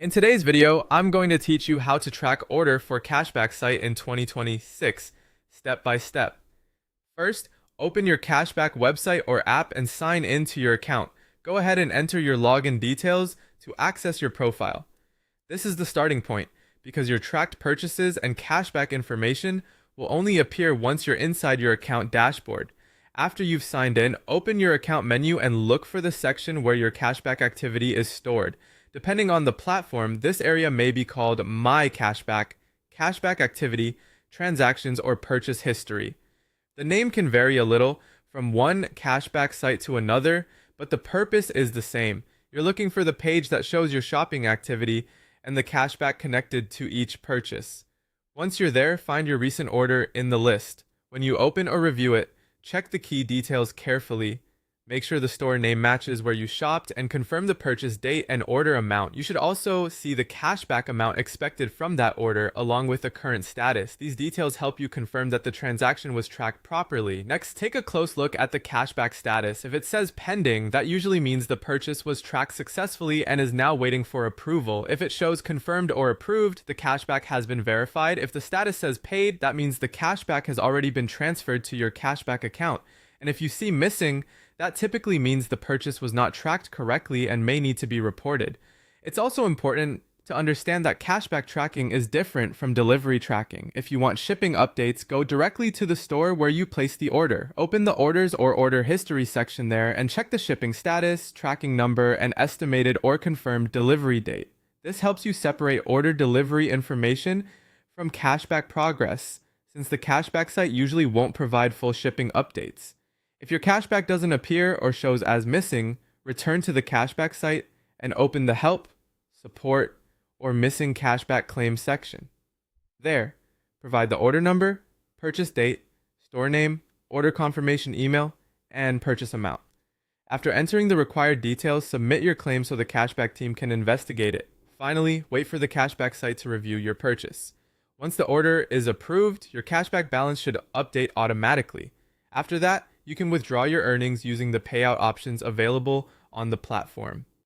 In today's video, I'm going to teach you how to track order for Cashback site in 2026, step by step. First, open your Cashback website or app and sign in to your account. Go ahead and enter your login details to access your profile. This is the starting point because your tracked purchases and cashback information will only appear once you're inside your account dashboard. After you've signed in, open your account menu and look for the section where your cashback activity is stored. Depending on the platform, this area may be called My Cashback, Cashback Activity, Transactions, or Purchase History. The name can vary a little from one cashback site to another, but the purpose is the same. You're looking for the page that shows your shopping activity and the cashback connected to each purchase. Once you're there, find your recent order in the list. When you open or review it, check the key details carefully. Make sure the store name matches where you shopped and confirm the purchase date and order amount. You should also see the cashback amount expected from that order along with the current status. These details help you confirm that the transaction was tracked properly. Next, take a close look at the cashback status. If it says pending, that usually means the purchase was tracked successfully and is now waiting for approval. If it shows confirmed or approved, the cashback has been verified. If the status says paid, that means the cashback has already been transferred to your cashback account. And if you see missing, that typically means the purchase was not tracked correctly and may need to be reported. It's also important to understand that cashback tracking is different from delivery tracking. If you want shipping updates, go directly to the store where you placed the order. Open the orders or order history section there and check the shipping status, tracking number, and estimated or confirmed delivery date. This helps you separate order delivery information from cashback progress, since the cashback site usually won't provide full shipping updates. If your cashback doesn't appear or shows as missing, return to the cashback site and open the Help, Support, or Missing Cashback Claims section. There, provide the order number, purchase date, store name, order confirmation email, and purchase amount. After entering the required details, submit your claim so the cashback team can investigate it. Finally, wait for the cashback site to review your purchase. Once the order is approved, your cashback balance should update automatically. After that, you can withdraw your earnings using the payout options available on the platform.